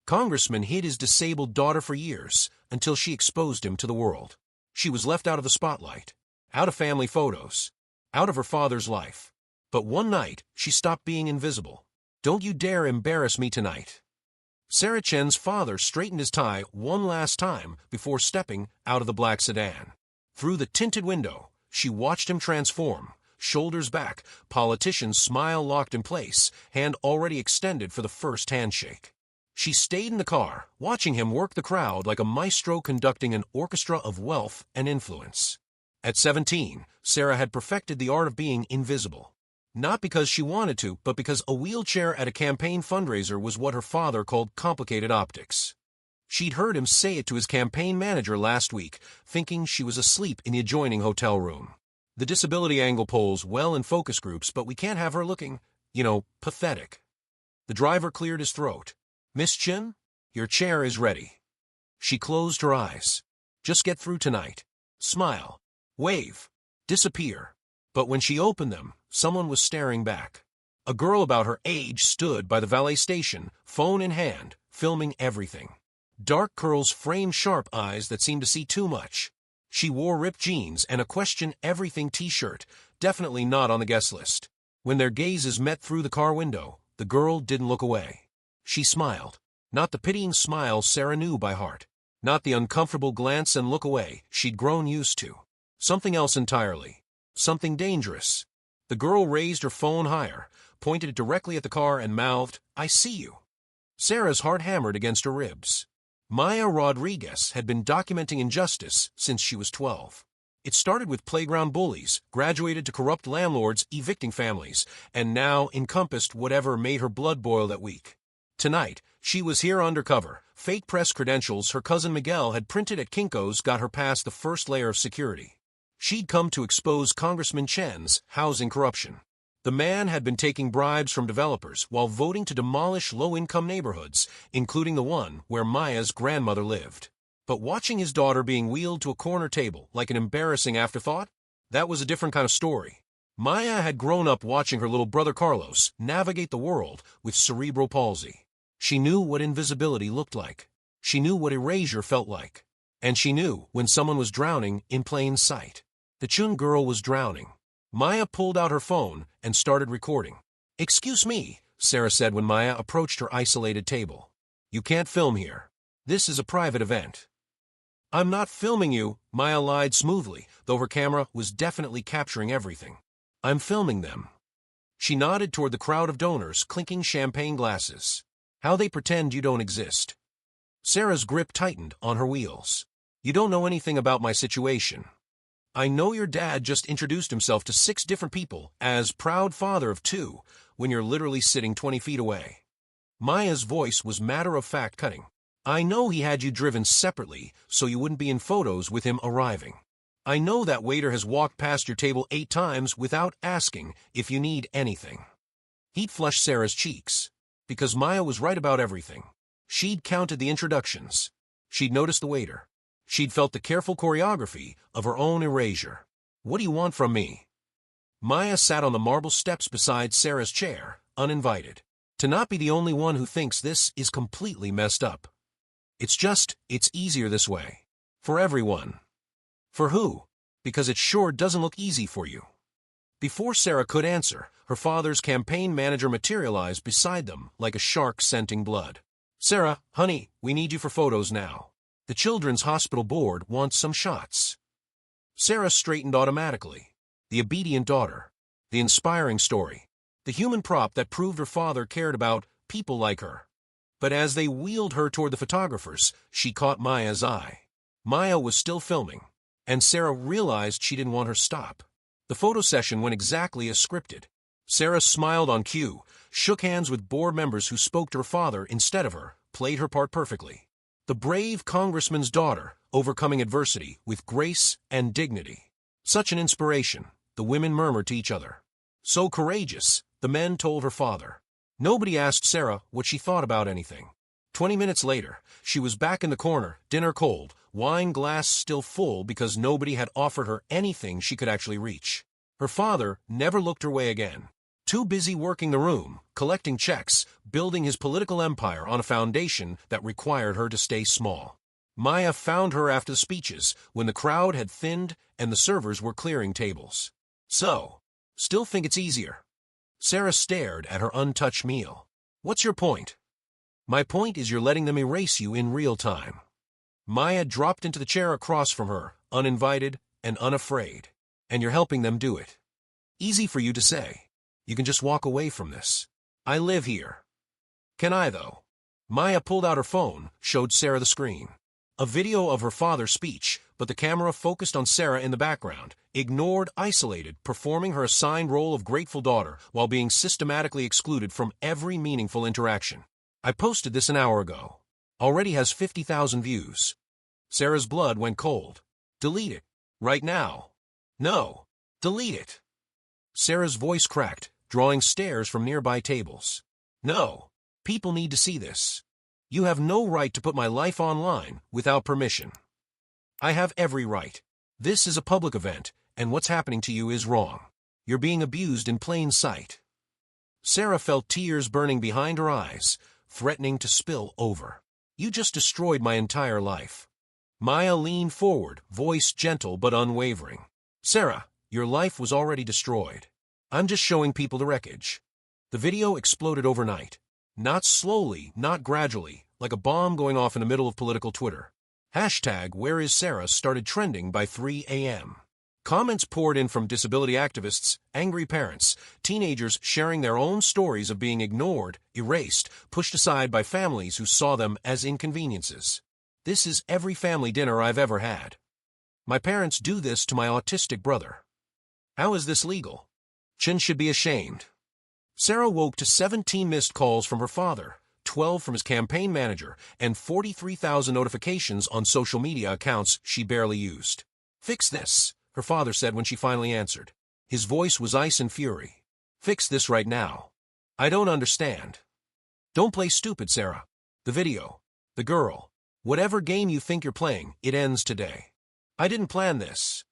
Congressman hid his disabled daughter for years until she exposed him to the world. She was left out of the spotlight, out of family photos, out of her father's life. But one night, she stopped being invisible. "Don't you dare embarrass me tonight." Sarah Chen's father straightened his tie one last time before stepping out of the black sedan. Through the tinted window, she watched him transform, shoulders back, politician's smile locked in place, hand already extended for the first handshake. She stayed in the car, watching him work the crowd like a maestro conducting an orchestra of wealth and influence. At 17, Sarah had perfected the art of being invisible. Not because she wanted to, but because a wheelchair at a campaign fundraiser was what her father called complicated optics. She'd heard him say it to his campaign manager last week, thinking she was asleep in the adjoining hotel room. "The disability angle polls well in focus groups, but we can't have her looking, pathetic." The driver cleared his throat. "Miss Chen, your chair is ready." She closed her eyes. Just get through tonight. Smile. Wave. Disappear. But when she opened them, someone was staring back. A girl about her age stood by the valet station, phone in hand, filming everything. Dark curls framed sharp eyes that seemed to see too much. She wore ripped jeans and a question everything t-shirt, definitely not on the guest list. When their gazes met through the car window, the girl didn't look away. She smiled. Not the pitying smile Sarah knew by heart. Not the uncomfortable glance and look away she'd grown used to. Something else entirely. Something dangerous. The girl raised her phone higher, pointed it directly at the car and mouthed, "I see you." Sarah's heart hammered against her ribs. Maya Rodriguez had been documenting injustice since she was 12. It started with playground bullies, graduated to corrupt landlords evicting families, and now encompassed whatever made her blood boil that week. Tonight, she was here undercover. Fake press credentials her cousin Miguel had printed at Kinko's got her past the first layer of security. She'd come to expose Congressman Chen's housing corruption. The man had been taking bribes from developers while voting to demolish low-income neighborhoods, including the one where Maya's grandmother lived. But watching his daughter being wheeled to a corner table like an embarrassing afterthought, that was a different kind of story. Maya had grown up watching her little brother Carlos navigate the world with cerebral palsy. She knew what invisibility looked like. She knew what erasure felt like. And she knew when someone was drowning in plain sight. The Chun girl was drowning. Maya pulled out her phone and started recording. "Excuse me," Sarah said when Maya approached her isolated table. "You can't film here. This is a private event." "I'm not filming you," Maya lied smoothly, though her camera was definitely capturing everything. "I'm filming them." She nodded toward the crowd of donors clinking champagne glasses. "How they pretend you don't exist." Sarah's grip tightened on her wheels. "You don't know anything about my situation. I know your dad just introduced himself to 6 different people as proud father of 2 when you're literally sitting 20 feet away." Maya's voice was matter-of-fact cutting. "I know he had you driven separately so you wouldn't be in photos with him arriving. I know that waiter has walked past your table 8 times without asking if you need anything." Heat flushed Sarah's cheeks, because Maya was right about everything. She'd counted the introductions. She'd noticed the waiter. She'd felt the careful choreography of her own erasure. "What do you want from me?" Maya sat on the marble steps beside Sarah's chair, uninvited. To not be the only one who thinks this is completely messed up. It's easier this way. For everyone. For who? Because it sure doesn't look easy for you. Before Sarah could answer, her father's campaign manager materialized beside them like a shark scenting blood. "Sarah, honey, we need you for photos now. The Children's Hospital Board wants some shots." Sarah straightened automatically. The obedient daughter. The inspiring story. The human prop that proved her father cared about people like her. But as they wheeled her toward the photographers, she caught Maya's eye. Maya was still filming, and Sarah realized she didn't want her stop. The photo session went exactly as scripted. Sarah smiled on cue, shook hands with board members who spoke to her father instead of her, played her part perfectly. The brave congressman's daughter, overcoming adversity with grace and dignity. Such an inspiration, the women murmured to each other. So courageous, the men told her father. Nobody asked Sarah what she thought about anything. 20 minutes later, she was back in the corner, dinner cold, wine glass still full because nobody had offered her anything she could actually reach. Her father never looked her way again. Too busy working the room, collecting checks, building his political empire on a foundation that required her to stay small. Maya found her after the speeches, when the crowd had thinned and the servers were clearing tables. So, still think it's easier? Sarah stared at her untouched meal. What's your point? My point is you're letting them erase you in real time. Maya dropped into the chair across from her, uninvited and unafraid. And you're helping them do it. Easy for you to say. You can just walk away from this. I live here. Can I, though? Maya pulled out her phone, showed Sarah the screen. A video of her father's speech, but the camera focused on Sarah in the background, ignored, isolated, performing her assigned role of grateful daughter while being systematically excluded from every meaningful interaction. I posted this an hour ago. Already has 50,000 views. Sarah's blood went cold. Delete it. Right now. No. Delete it. Sarah's voice cracked, drawing stares from nearby tables. No. People need to see this. You have no right to put my life online without permission. I have every right. This is a public event, and what's happening to you is wrong. You're being abused in plain sight. Sarah felt tears burning behind her eyes, threatening to spill over. You just destroyed my entire life. Maya leaned forward, voice gentle but unwavering. Sarah, your life was already destroyed. I'm just showing people the wreckage. The video exploded overnight. Not slowly, not gradually, like a bomb going off in the middle of political Twitter. #WhereIsSarah started trending by 3 a.m. Comments poured in from disability activists, angry parents, teenagers sharing their own stories of being ignored, erased, pushed aside by families who saw them as inconveniences. This is every family dinner I've ever had. My parents do this to my autistic brother. How is this legal? Chin should be ashamed. Sarah woke to 17 missed calls from her father, 12 from his campaign manager, and 43,000 notifications on social media accounts she barely used. Fix this, her father said when she finally answered. His voice was ice and fury. Fix this right now. I don't understand. Don't play stupid, Sarah. The video, the girl, whatever game you think you're playing, it ends today. I didn't plan this.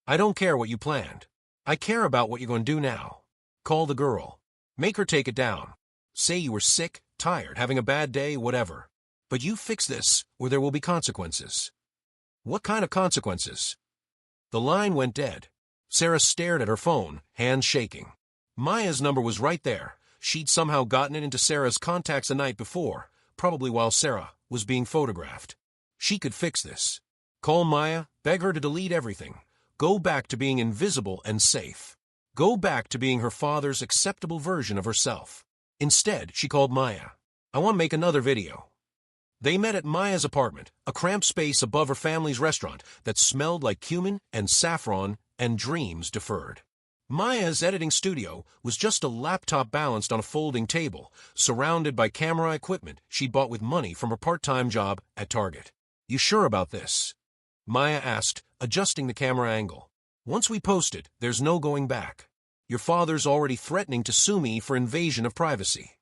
I don't care what you planned. I care about what you're going to do now. Call the girl. Make her take it down. Say you were sick, tired, having a bad day, whatever. But you fix this, or there will be consequences. What kind of consequences? The line went dead. Sarah stared at her phone, hands shaking. Maya's number was right there. She'd somehow gotten it into Sarah's contacts the night before, probably while Sarah was being photographed. She could fix this. Call Maya, beg her to delete everything. Go back to being invisible and safe. Go back to being her father's acceptable version of herself. Instead, she called Maya. I want to make another video. They met at Maya's apartment, a cramped space above her family's restaurant that smelled like cumin and saffron and dreams deferred. Maya's editing studio was just a laptop balanced on a folding table, surrounded by camera equipment she'd bought with money from her part-time job at Target. You sure about this? Maya asked, adjusting the camera angle. Once we post it, there's no going back. Your father's already threatening to sue me for invasion of privacy.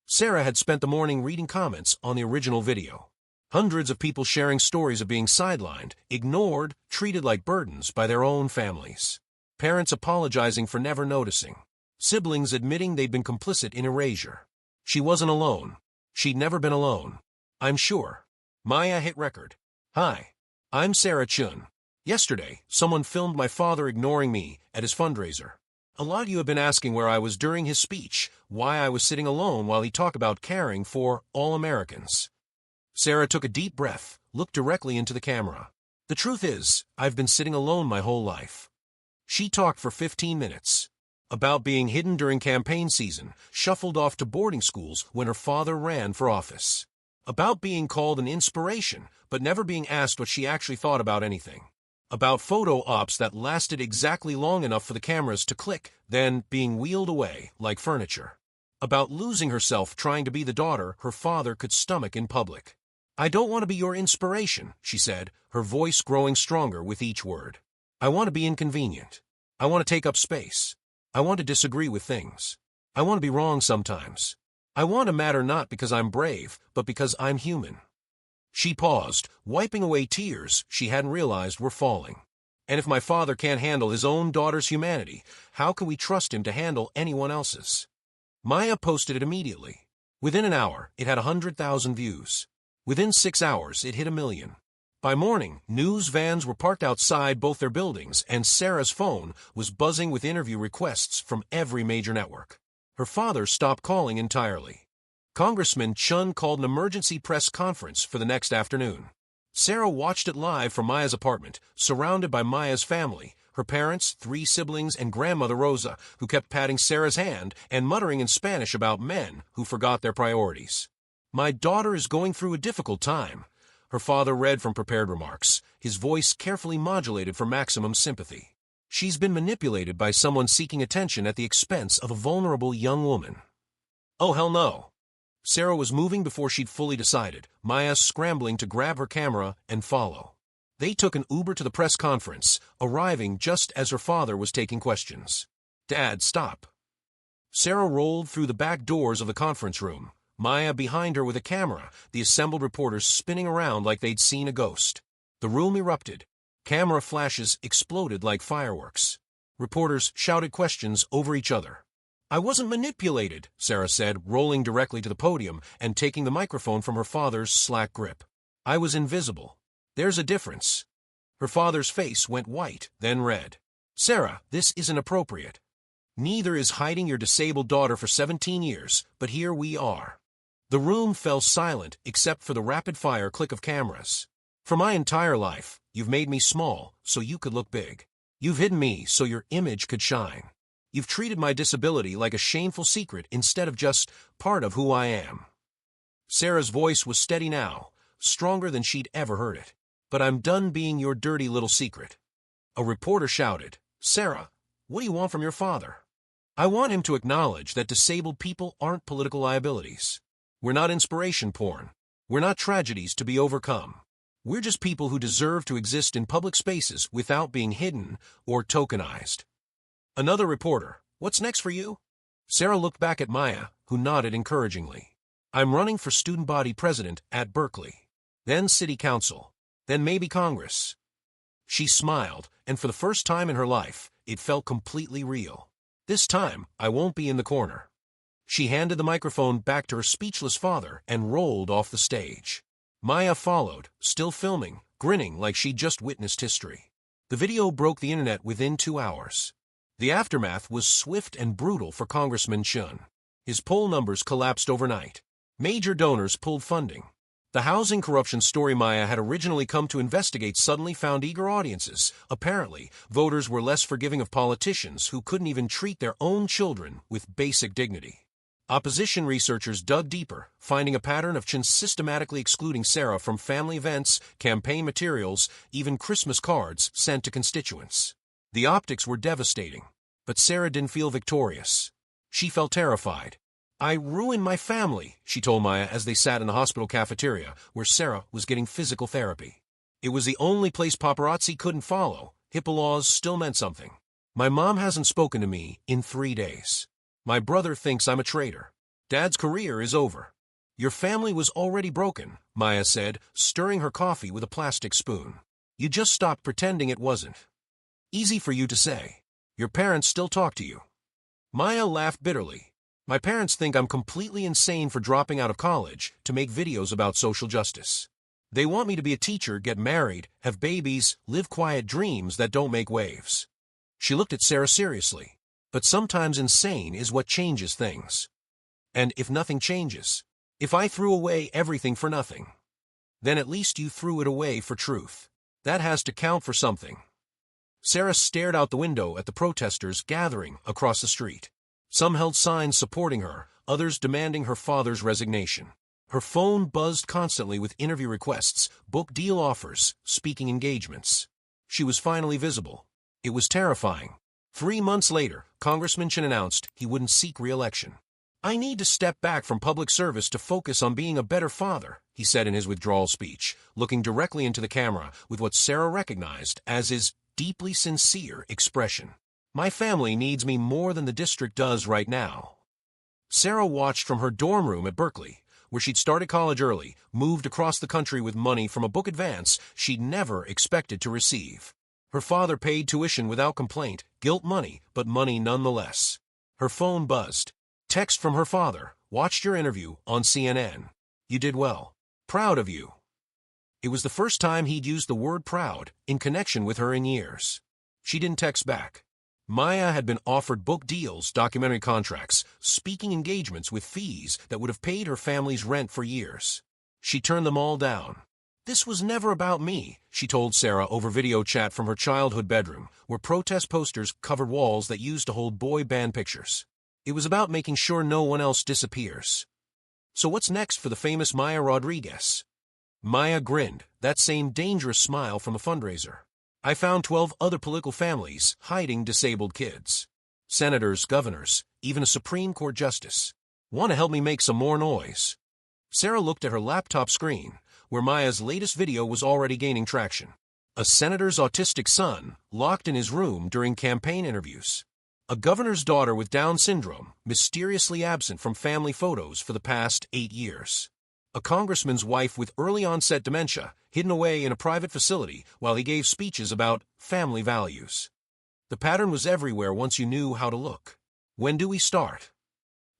Sarah had spent the morning reading comments on the original video. Hundreds of people sharing stories of being sidelined, ignored, treated like burdens by their own families. Parents apologizing for never noticing. Siblings admitting they'd been complicit in erasure. She wasn't alone. She'd never been alone. I'm sure. Maya hit record. Hi. I'm Sarah Chun. Yesterday, someone filmed my father ignoring me at his fundraiser. A lot of you have been asking where I was during his speech, why I was sitting alone while he talked about caring for all Americans. Sarah took a deep breath, looked directly into the camera. The truth is, I've been sitting alone my whole life. She talked for 15 minutes. About being hidden during campaign season, shuffled off to boarding schools when her father ran for office. About being called an inspiration, but never being asked what she actually thought about anything. About photo ops that lasted exactly long enough for the cameras to click, then being wheeled away like furniture. About losing herself trying to be the daughter her father could stomach in public. I don't want to be your inspiration, she said, her voice growing stronger with each word. I want to be inconvenient. I want to take up space. I want to disagree with things. I want to be wrong sometimes. I want to matter not because I'm brave, but because I'm human. She paused, wiping away tears she hadn't realized were falling. And if my father can't handle his own daughter's humanity, how can we trust him to handle anyone else's? Maya posted it immediately. Within an hour, it had 100,000 views. Within 6 hours, it hit 1 million. By morning, news vans were parked outside both their buildings, and Sarah's phone was buzzing with interview requests from every major network. Her father stopped calling entirely. Congressman Chun called an emergency press conference for the next afternoon. Sarah watched it live from Maya's apartment, surrounded by Maya's family, her parents, 3 siblings, and grandmother Rosa, who kept patting Sarah's hand and muttering in Spanish about men who forgot their priorities. "My daughter is going through a difficult time," her father read from prepared remarks, his voice carefully modulated for maximum sympathy. "She's been manipulated by someone seeking attention at the expense of a vulnerable young woman." "Oh, hell no." Sarah was moving before she'd fully decided, Maya scrambling to grab her camera and follow. They took an Uber to the press conference, arriving just as her father was taking questions. "Dad, stop." Sarah rolled through the back doors of the conference room, Maya behind her with a camera, the assembled reporters spinning around like they'd seen a ghost. The room erupted. Camera flashes exploded like fireworks. Reporters shouted questions over each other. "I wasn't manipulated," Sarah said, rolling directly to the podium and taking the microphone from her father's slack grip. "I was invisible. There's a difference." Her father's face went white, then red. "Sarah, this isn't appropriate. Neither is hiding your disabled daughter for 17 years, but here we are." The room fell silent except for the rapid-fire click of cameras. "For my entire life, you've made me small so you could look big. You've hidden me so your image could shine. You've treated my disability like a shameful secret instead of just part of who I am." Sarah's voice was steady now, stronger than she'd ever heard it. "But I'm done being your dirty little secret." A reporter shouted, "Sarah, what do you want from your father?" "I want him to acknowledge that disabled people aren't political liabilities. We're not inspiration porn. We're not tragedies to be overcome. We're just people who deserve to exist in public spaces without being hidden or tokenized." Another reporter, "What's next for you?" Sarah looked back at Maya, who nodded encouragingly. "I'm running for student body president at Berkeley. Then city council. Then maybe Congress." She smiled, and for the first time in her life, it felt completely real. "This time, I won't be in the corner." She handed the microphone back to her speechless father and rolled off the stage. Maya followed, still filming, grinning like she'd just witnessed history. The video broke the internet within 2 hours. The aftermath was swift and brutal for Congressman Chun. His poll numbers collapsed overnight. Major donors pulled funding. The housing corruption story Maya had originally come to investigate suddenly found eager audiences. Apparently, voters were less forgiving of politicians who couldn't even treat their own children with basic dignity. Opposition researchers dug deeper, finding a pattern of Chun systematically excluding Sarah from family events, campaign materials, even Christmas cards sent to constituents. The optics were devastating, but Sarah didn't feel victorious. She felt terrified. "I ruined my family," she told Maya as they sat in the hospital cafeteria where Sarah was getting physical therapy. "It was the only place paparazzi couldn't follow. HIPAA laws still meant something. My mom hasn't spoken to me in 3 days. My brother thinks I'm a traitor. Dad's career is over." "Your family was already broken," Maya said, stirring her coffee with a plastic spoon. "You just stopped pretending it wasn't. Easy for you to say. Your parents still talk to you." Maya laughed bitterly. "My parents think I'm completely insane for dropping out of college to make videos about social justice. They want me to be a teacher, get married, have babies, live quiet dreams that don't make waves." She looked at Sarah seriously. "But sometimes insane is what changes things. And if nothing changes, if I threw away everything for nothing, then at least you threw it away for truth. That has to count for something." Sarah stared out the window at the protesters gathering across the street. Some held signs supporting her, others demanding her father's resignation. Her phone buzzed constantly with interview requests, book deal offers, speaking engagements. She was finally visible. It was terrifying. 3 months later, Congressman Chun announced he wouldn't seek re-election. "I need to step back from public service to focus on being a better father," he said in his withdrawal speech, looking directly into the camera with what Sarah recognized as his deeply sincere expression. "My family needs me more than the district does right now." Sarah watched from her dorm room at Berkeley, where she'd started college early, moved across the country with money from a book advance she'd never expected to receive. Her father paid tuition without complaint, guilt money, but money nonetheless. Her phone buzzed. Text from her father, watched your interview on CNN. You did well. Proud of you. It was the first time he'd used the word proud in connection with her in years. She didn't text back. Maya had been offered book deals, documentary contracts, speaking engagements with fees that would have paid her family's rent for years. She turned them all down. This was never about me, she told Sarah over video chat from her childhood bedroom, where protest posters covered walls that used to hold boy band pictures. It was about making sure no one else disappears. So what's next for the famous Maya Rodriguez? Maya grinned, that same dangerous smile from a fundraiser. I found 12 other political families hiding disabled kids. Senators, governors, even a Supreme Court justice. Want to help me make some more noise? Sarah looked at her laptop screen, where Maya's latest video was already gaining traction. A senator's autistic son locked in his room during campaign interviews. A governor's daughter with Down syndrome mysteriously absent from family photos for the past 8 years. A congressman's wife with early-onset dementia hidden away in a private facility while he gave speeches about family values. The pattern was everywhere once you knew how to look. When do we start?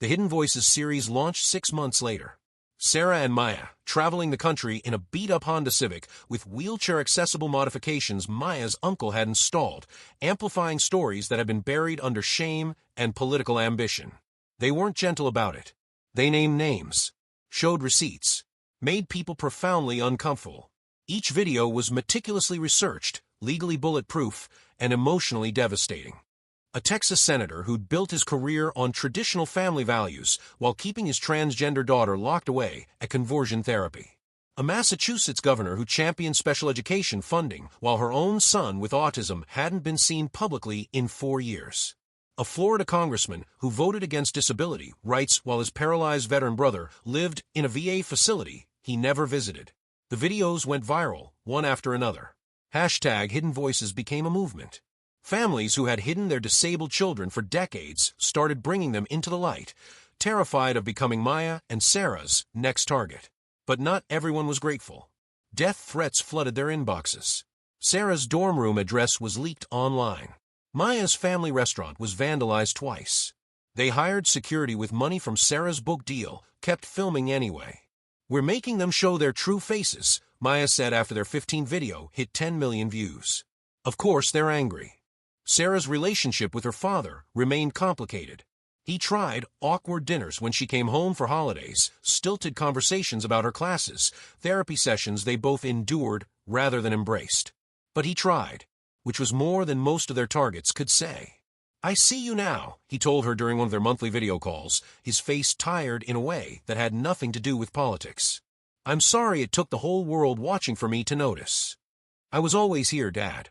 The Hidden Voices series launched 6 months later. Sarah and Maya, traveling the country in a beat-up Honda Civic with wheelchair-accessible modifications Maya's uncle had installed, amplifying stories that had been buried under shame and political ambition. They weren't gentle about it. They named names, showed receipts, made people profoundly uncomfortable. Each video was meticulously researched, legally bulletproof, and emotionally devastating. A Texas senator who'd built his career on traditional family values while keeping his transgender daughter locked away at conversion therapy. A Massachusetts governor who championed special education funding while her own son with autism hadn't been seen publicly in 4 years. A Florida congressman who voted against disability rights while his paralyzed veteran brother lived in a VA facility he never visited. The videos went viral, one after another. #Hidden Voices became a movement. Families who had hidden their disabled children for decades started bringing them into the light, terrified of becoming Maya and Sarah's next target. But not everyone was grateful. Death threats flooded their inboxes. Sarah's dorm room address was leaked online. Maya's family restaurant was vandalized twice. They hired security with money from Sarah's book deal, kept filming anyway. We're making them show their true faces, Maya said after their 15 video hit 10 million views. Of course, they're angry. Sarah's relationship with her father remained complicated. He tried awkward dinners when she came home for holidays, stilted conversations about her classes, therapy sessions they both endured rather than embraced. But he tried, which was more than most of their targets could say. I see you now, he told her during one of their monthly video calls, his face tired in a way that had nothing to do with politics. I'm sorry it took the whole world watching for me to notice. I was always here, Dad.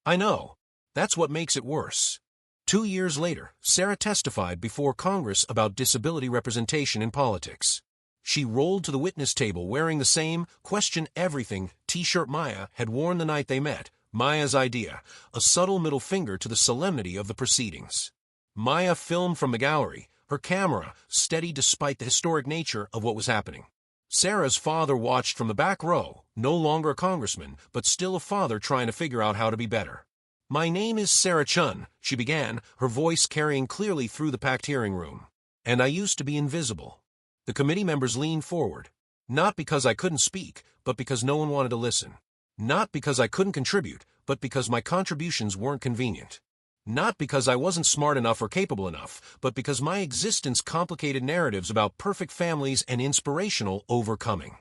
I know. That's what makes it worse. 2 years later, Sarah testified before Congress about disability representation in politics. She rolled to the witness table wearing the same question everything t-shirt Maya had worn the night they met, Maya's idea, a subtle middle finger to the solemnity of the proceedings. Maya filmed from the gallery, her camera steady despite the historic nature of what was happening. Sarah's father watched from the back row, no longer a congressman, but still a father trying to figure out how to be better. My name is Sarah Chun, she began, her voice carrying clearly through the packed hearing room. And I used to be invisible. The committee members leaned forward. Not because I couldn't speak, but because no one wanted to listen. Not because I couldn't contribute, but because my contributions weren't convenient. Not because I wasn't smart enough or capable enough, but because my existence complicated narratives about perfect families and inspirational overcoming.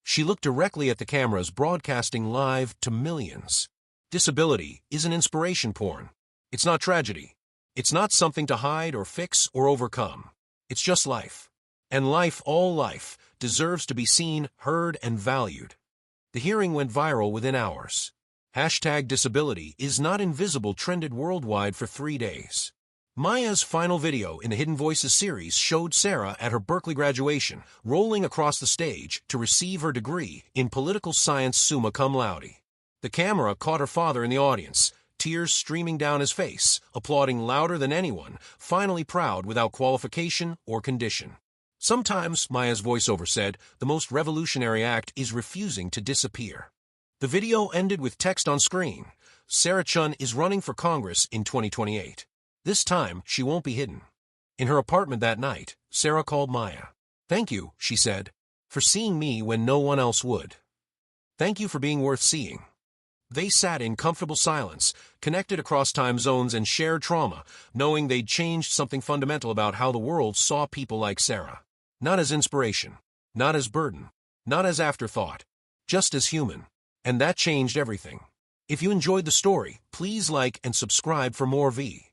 She looked directly at the cameras broadcasting live to millions. Disability isn't inspiration porn. It's not tragedy. It's not something to hide or fix or overcome. It's just life. And life, all life, deserves to be seen, heard, and valued. The hearing went viral within hours. #disability is not invisible trended worldwide for 3 days. Maya's final video in the Hidden Voices series showed Sarah at her Berkeley graduation, rolling across the stage to receive her degree in political science summa cum laude. The camera caught her father in the audience, tears streaming down his face, applauding louder than anyone, finally proud without qualification or condition. Sometimes, Maya's voiceover said, the most revolutionary act is refusing to disappear. The video ended with text on screen. Sarah Chun is running for Congress in 2028. This time, she won't be hidden. In her apartment that night, Sarah called Maya. "Thank you," she said, "for seeing me when no one else would. Thank you for being worth seeing." They sat in comfortable silence, connected across time zones and shared trauma, knowing they'd changed something fundamental about how the world saw people like Sarah. Not as inspiration, not as burden, not as afterthought, just as human. And that changed everything. If you enjoyed the story, please like and subscribe for more V.